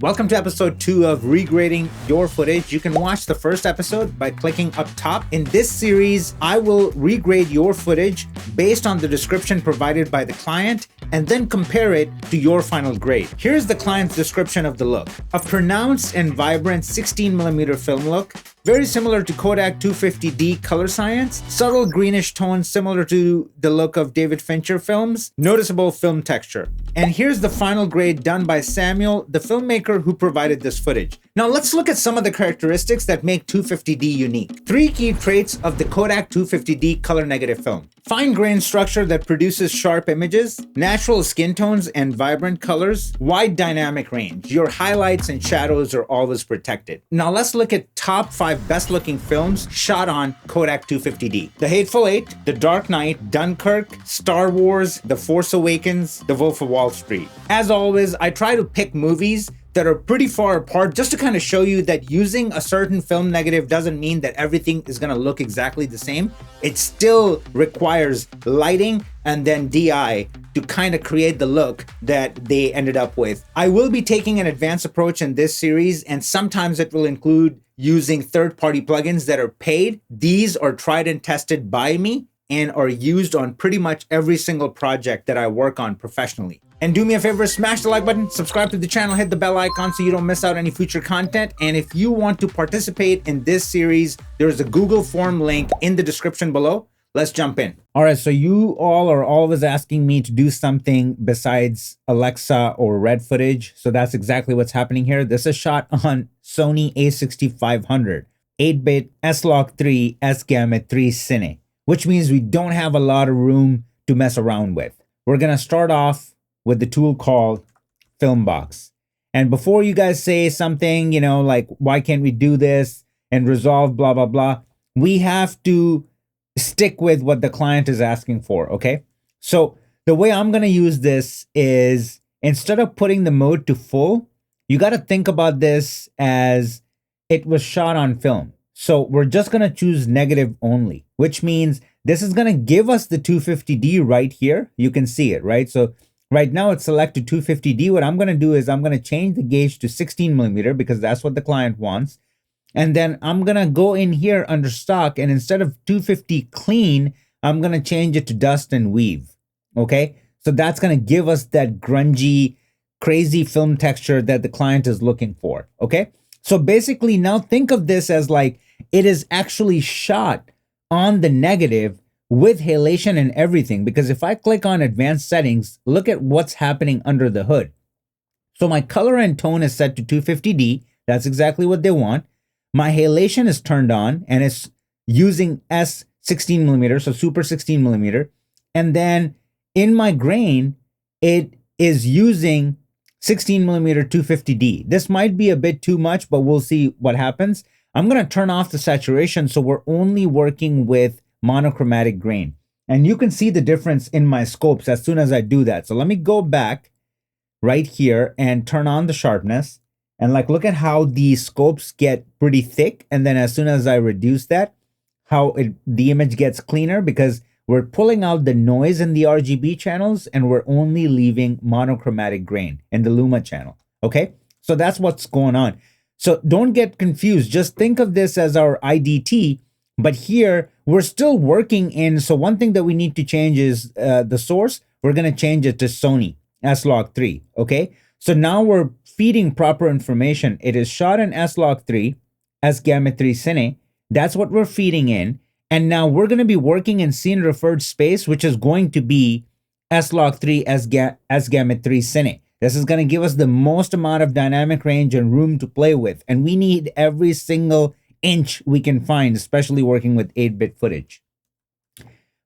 Welcome to episode 2 of Regrading Your Footage. You can watch the first episode by clicking up top. In this series, I will regrade your footage based on the description provided by the client and then compare it to your final grade. Here's the client's description of the look. A pronounced and vibrant 16mm film look, very similar to Kodak 250D color science, subtle greenish tones similar to the look of David Fincher films, noticeable film texture. And here's the final grade done by Samuel, the filmmaker who provided this footage. Now let's look at some of the characteristics that make 250D unique. 3 key traits of the Kodak 250D color negative film. Fine grain structure that produces sharp images, natural skin tones and vibrant colors, wide dynamic range. Your highlights and shadows are always protected. Now let's look at top 5 best looking films shot on Kodak 250D. The Hateful Eight, The Dark Knight, Dunkirk, Star Wars, The Force Awakens, The Wolf of Wall Street. As always, I try to pick movies that are pretty far apart just to kind of show you that using a certain film negative doesn't mean that everything is going to look exactly the same. It still requires lighting and then DI to kind of create the look that they ended up with. I will be taking an advanced approach in this series, and sometimes it will include using third-party plugins that are paid. These are tried and tested by me and are used on pretty much every single project that I work on professionally. And do me a favor, smash the like button, subscribe to the channel, hit the bell icon so you don't miss out any future content. And if you want to participate in this series, there's a Google form link in the description below. Let's jump in. All right, so you all are always asking me to do something besides Alexa or Red footage. So that's exactly what's happening here. This is shot on Sony A7iv, 8-bit S-Log3 S-Gamut 3 Cine, which means we don't have a lot of room to mess around with. We're gonna start off with the tool called Film Box. And before you guys say something, you know, like, why can't we do this and resolve blah, blah, blah, we have to stick with what the client is asking for, okay? So the way I'm gonna use this is, instead of putting the mode to full, you gotta think about this as it was shot on film. So we're just gonna choose negative only, which means this is gonna give us the 250D right here. You can see it, right? So right now it's selected 250D. What I'm gonna do is I'm gonna change the gauge to 16mm because that's what the client wants. And then I'm gonna go in here under stock, and instead of 250 clean, I'm gonna change it to dust and weave, okay? So that's gonna give us that grungy, crazy film texture that the client is looking for, okay? So basically now think of this as like, it is actually shot on the negative with halation and everything, because if I click on advanced settings, look at what's happening under the hood. So my color and tone is set to 250D. That's exactly what they want. My halation is turned on and it's using S16mm, so super 16mm. And then in my grain, it is using 16mm 250D. This might be a bit too much, but we'll see what happens. I'm gonna turn off the saturation so we're only working with monochromatic grain. And you can see the difference in my scopes as soon as I do that. So let me go back right here and turn on the sharpness. And like, look at how the scopes get pretty thick. And then as soon as I reduce that, how the image gets cleaner, because we're pulling out the noise in the RGB channels and we're only leaving monochromatic grain in the Luma channel, okay? So that's what's going on. So don't get confused. Just think of this as our IDT, but here we're still working in. So one thing that we need to change is the source. We're going to change it to Sony S-Log3, okay? So now we're feeding proper information. It is shot in S-Log3, S-Gamut 3 Cine. That's what we're feeding in. And now we're going to be working in scene referred space, which is going to be S-Log3 S-Gamut 3 Cine. This is going to give us the most amount of dynamic range and room to play with. And we need every single inch we can find, especially working with 8-bit footage.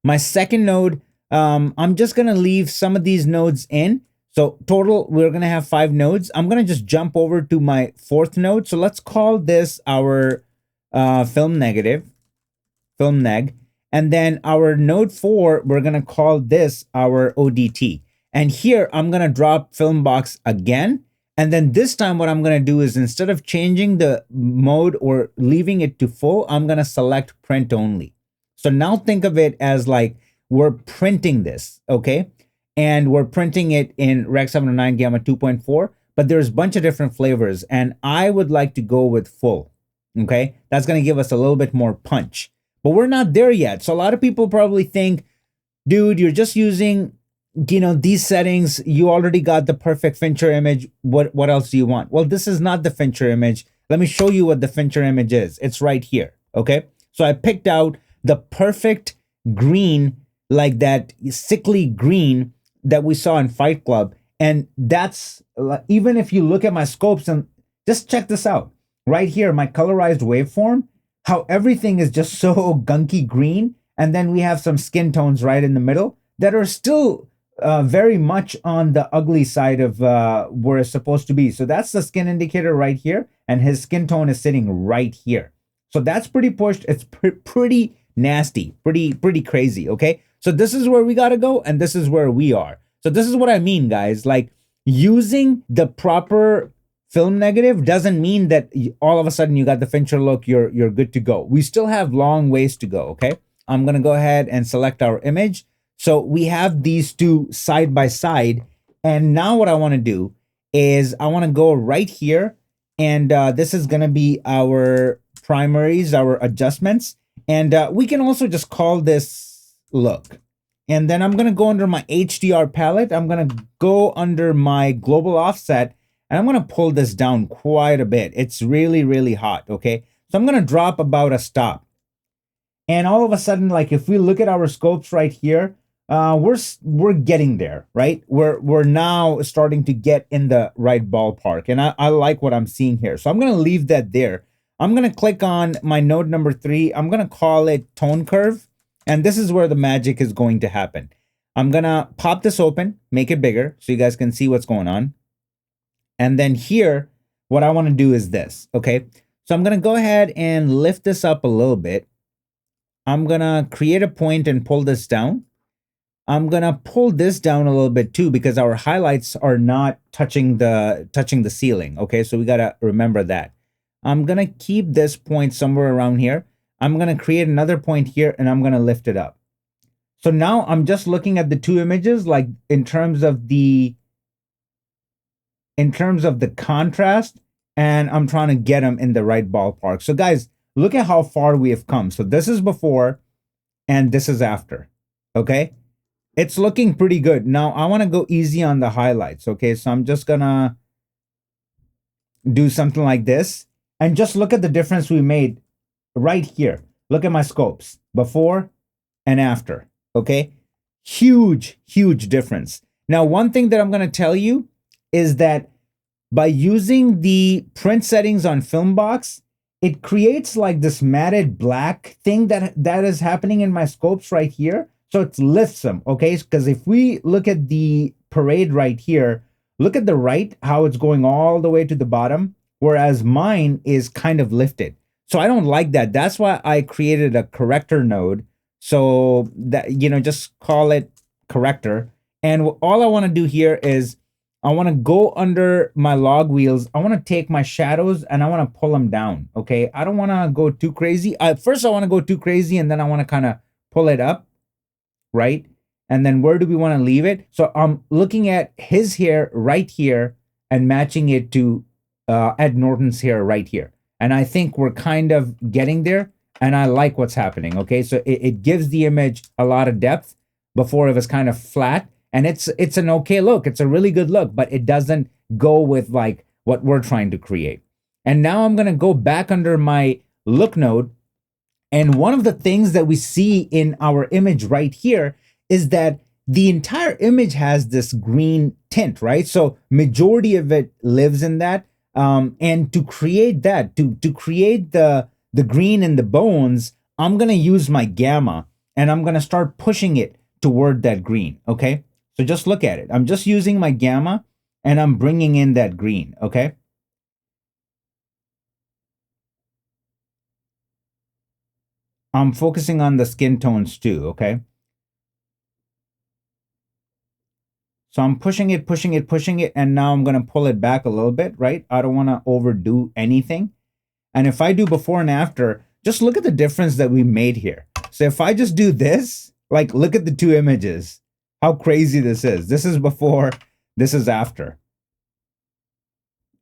My second node, I'm just going to leave some of these nodes in. So total, we're going to have 5 nodes. I'm going to just jump over to my 4th node. So let's call this our film neg. And then our node 4, we're going to call this our ODT. And here I'm going to drop Film Box again. And then this time what I'm going to do is, instead of changing the mode or leaving it to full, I'm going to select print only. So now think of it as like we're printing this, okay? And we're printing it in Rec. 709 Gamma 2.4, but there's a bunch of different flavors, and I would like to go with full. Okay, that's going to give us a little bit more punch, but we're not there yet. So a lot of people probably think, dude, you're just using, you know, these settings. You already got the perfect Fincher image. What else do you want? Well, this is not the Fincher image. Let me show you what the Fincher image is. It's right here. Okay, so I picked out the perfect green, like that sickly green that we saw in Fight Club. And that's, even if you look at my scopes, and just check this out right here, my colorized waveform, how everything is just so gunky green. And then we have some skin tones right in the middle that are still very much on the ugly side of where it's supposed to be. So that's the skin indicator right here, and his skin tone is sitting right here. So that's pretty pushed. It's pretty nasty, pretty crazy. Okay, so this is where we got to go, and this is where we are. So this is what I mean, guys. Like, using the proper film negative doesn't mean that all of a sudden you got the Fincher look, you're good to go. We still have long ways to go. Okay, I'm gonna go ahead and select our image. So we have these two side by side, and now what I want to do is I want to go right here, and this is gonna be our primaries, our adjustments, and we can also just call this look. And then I'm gonna go under my HDR palette. I'm gonna go under my global offset, and I'm gonna pull this down quite a bit. It's really hot. Okay, so I'm gonna drop about a stop, and all of a sudden, like, if we look at our scopes right here, we're getting there, right? We're now starting to get in the right ballpark, and I like what I'm seeing here. So I'm gonna leave that there. I'm gonna click on my node number 3. I'm gonna call it tone curve. And this is where the magic is going to happen. I'm gonna pop this open, make it bigger so you guys can see what's going on. And then here, what I wanna do is this, okay? So I'm gonna go ahead and lift this up a little bit. I'm gonna create a point and pull this down. I'm gonna pull this down a little bit too, because our highlights are not touching the ceiling, okay? So we gotta remember that. I'm gonna keep this point somewhere around here. I'm going to create another point here, and I'm going to lift it up. So now I'm just looking at the two images, like in terms of the contrast, and I'm trying to get them in the right ballpark. So guys, look at how far we have come. So this is before and this is after. Okay, it's looking pretty good. Now I want to go easy on the highlights. Okay, so I'm just gonna do something like this, and just look at the difference we made right here. Look at my scopes before and after. Okay, huge difference. Now, one thing that I'm going to tell you is that by using the print settings on Filmbox, it creates like this matted black thing that is happening in my scopes right here. So it lifts them. Okay, because if we look at the parade right here, look at the right, how it's going all the way to the bottom, whereas mine is kind of lifted. So I don't like that. That's why I created a corrector node. So that, you know, just call it corrector. And all I want to do here is I want to go under my log wheels. I want to take my shadows and I want to pull them down. Okay, I don't want to go too crazy. First, I want to go too crazy, and then I want to kind of pull it up, right? And then where do we want to leave it? So I'm looking at his hair right here and matching it to Ed Norton's hair right here. And I think we're kind of getting there, and I like what's happening. Okay, so it gives the image a lot of depth. Before it was kind of flat, and it's an okay look. It's a really good look, but it doesn't go with like what we're trying to create. And now I'm gonna go back under my look node, and one of the things that we see in our image right here is that the entire image has this green tint, right? So majority of it lives in that. And to create that, to create the green in the bones, I'm gonna use my gamma, and I'm gonna start pushing it toward that green. Okay, so just look at it. I'm just using my gamma, and I'm bringing in that green. Okay, I'm focusing on the skin tones too. Okay, so I'm pushing it, and now I'm gonna pull it back a little bit, right? I don't want to overdo anything. And if I do before and after, just look at the difference that we made here. So if I just do this, like, look at the two images, how crazy this is. This is before, this is after.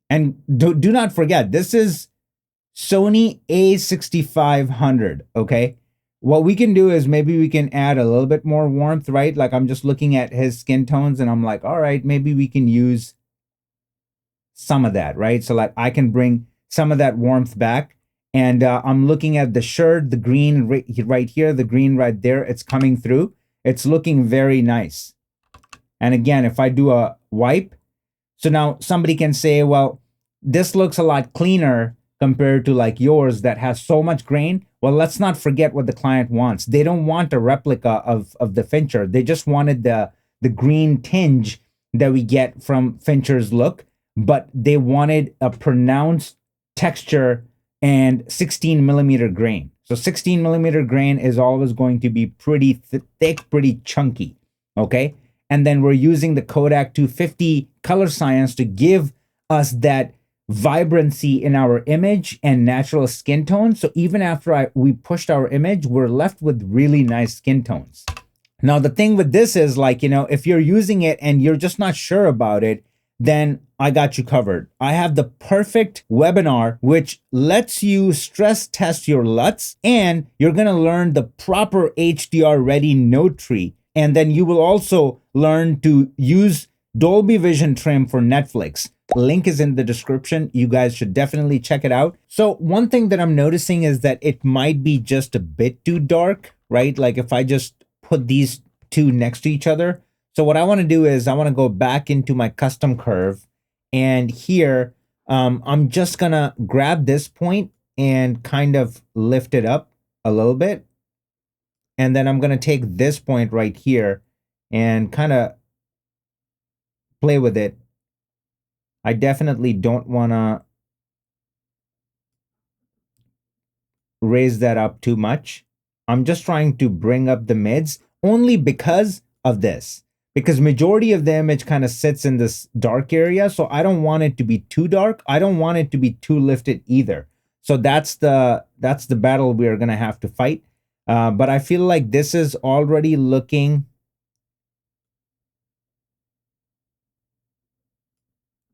And do not forget, this is Sony A6500, okay? What we can do is maybe we can add a little bit more warmth, right? Like I'm just looking at his skin tones and I'm like, all right, maybe we can use some of that, right? So like I can bring some of that warmth back. And I'm looking at the shirt, the green right here, the green right there. It's coming through. It's looking very nice. And again, if I do a wipe, so now somebody can say, well, this looks a lot cleaner compared to like yours that has so much grain. Well, let's not forget what the client wants. They don't want a replica of the Fincher. They just wanted the green tinge that we get from Fincher's look, but they wanted a pronounced texture and 16 millimeter grain. So 16 millimeter grain is always going to be pretty thick, pretty chunky, okay? And then we're using the Kodak 250 color science to give us that vibrancy in our image and natural skin tones. So even after we pushed our image, we're left with really nice skin tones. Now, the thing with this is like, you know, if you're using it and you're just not sure about it, then I got you covered. I have the perfect webinar which lets you stress test your LUTs, and you're going to learn the proper HDR ready node tree. And then you will also learn to use Dolby Vision trim for Netflix. Link is in the description. You guys should definitely check it out. So one thing that I'm noticing is that it might be just a bit too dark, right? Like if I just put these two next to each other. So what I want to do is I want to go back into my custom curve, and here I'm just gonna grab this point and kind of lift it up a little bit. And then I'm gonna take this point right here and kind of play with it. I definitely don't want to raise that up too much. I'm just trying to bring up the mids only because of this. Because majority of the image kind of sits in this dark area. So I don't want it to be too dark. I don't want it to be too lifted either. So that's the battle we are going to have to fight. But I feel like this is already looking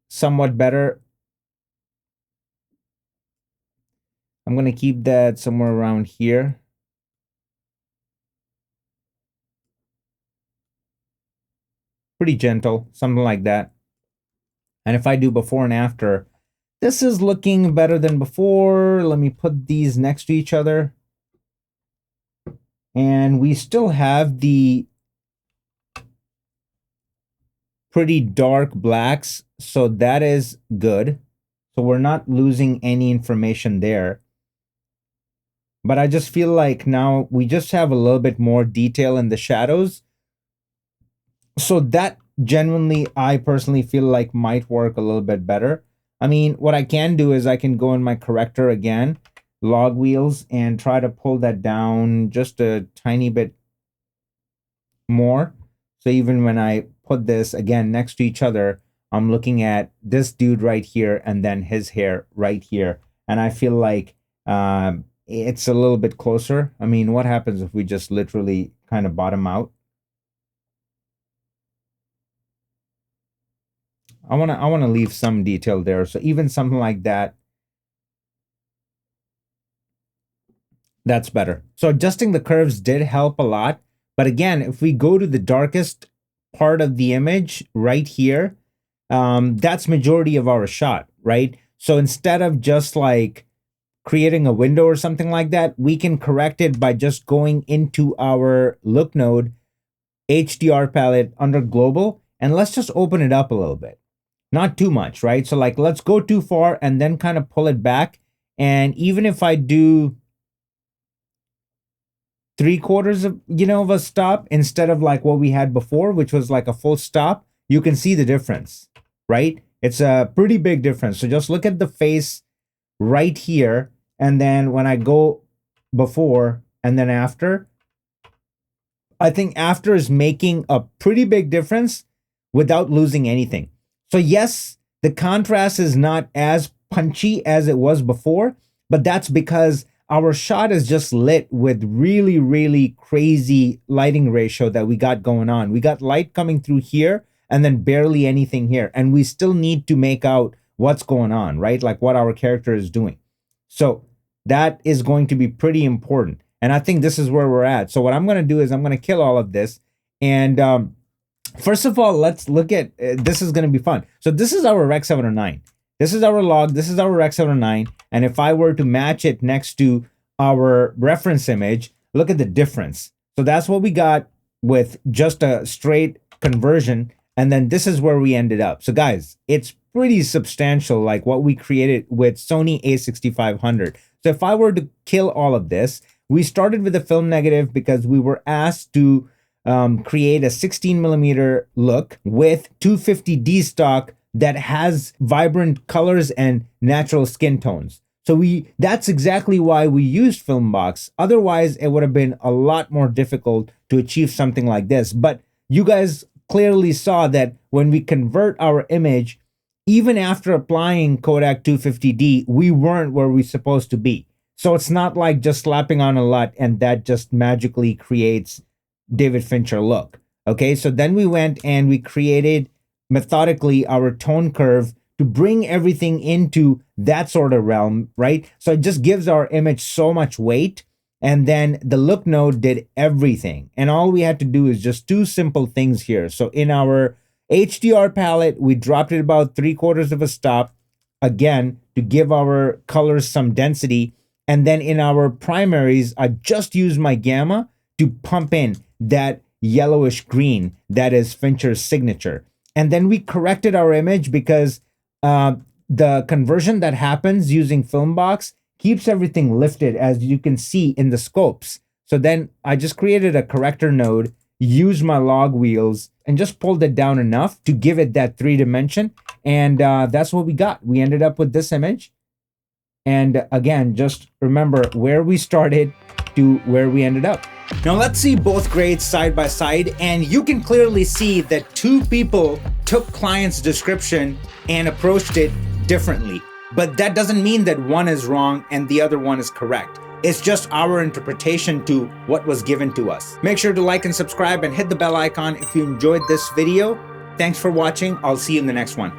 somewhat better. I'm going to keep that somewhere around here. Pretty gentle, something like that. And if I do before and after, this is looking better than before. Let me put these next to each other. And we still have the pretty dark blacks, so that is good. So we're not losing any information there. But I just feel like now we just have a little bit more detail in the shadows. So that genuinely, I personally feel like might work a little bit better. I mean, what I can do is I can go in my corrector again, log wheels, and try to pull that down just a tiny bit more. So even when I put this again next to each other, I'm looking at this dude right here and then his hair right here. And I feel like it's a little bit closer. I mean, what happens if we just literally kind of bottom out? I want to leave some detail there. So even something like that, that's better. So adjusting the curves did help a lot. But again, if we go to the darkest part of the image right here, that's majority of our shot, right? So instead of just like creating a window or something like that, we can correct it by just going into our look node, HDR palette under global, and let's just open it up a little bit. Not too much, right? So like, let's go too far and then kind of pull it back. And even if I do 3/4 of, of a stop instead of like what we had before, which was like a full stop, you can see the difference, right? It's a pretty big difference. So just look at the face right here. And then when I go before and then after, I think after is making a pretty big difference without losing anything. So yes, the contrast is not as punchy as it was before, but that's because our shot is just lit with really, really crazy lighting ratio that we got going on. We got light coming through here and then barely anything here. And we still need to make out what's going on, right? Like what our character is doing. So that is going to be pretty important. And I think this is where we're at. So what I'm going to do is I'm going to kill all of this. And first of all, let's look at, this is going to be fun. So this is our Rec 709. This is our log. This is our Rec 709. And if I were to match it next to our reference image, look at the difference. So that's what we got with just a straight conversion. And then this is where we ended up. So guys, it's pretty substantial, like what we created with Sony A6500. So if I were to kill all of this, we started with a film negative because we were asked to create a 16mm look with 250D stock that has vibrant colors and natural skin tones. So that's exactly why we used Filmbox. Otherwise, it would have been a lot more difficult to achieve something like this. But you guys clearly saw that when we convert our image, even after applying Kodak 250D, we weren't where we're supposed to be. So it's not like just slapping on a LUT and that just magically creates David Fincher look. Okay, so then we went and we created methodically our tone curve to bring everything into that sort of realm, right? So it just gives our image so much weight. And then the look node did everything. And all we had to do is just two simple things here. So in our HDR palette, we dropped it about 3/4 of a stop, again, to give our colors some density. And then in our primaries, I just used my gamma to pump in that yellowish green that is Fincher's signature. And then we corrected our image because the conversion that happens using Filmbox keeps everything lifted, as you can see in the scopes. So then I just created a corrector node, used my log wheels, and just pulled it down enough to give it that 3-dimension. And that's what we got. We ended up with this image. And again, just remember where we started to where we ended up. Now let's see both grades side by side, and you can clearly see that two people took client's description and approached it differently. But that doesn't mean that one is wrong and the other one is correct. It's just our interpretation to what was given to us. Make sure to like and subscribe and hit the bell icon if you enjoyed this video. Thanks for watching. I'll see you in the next one.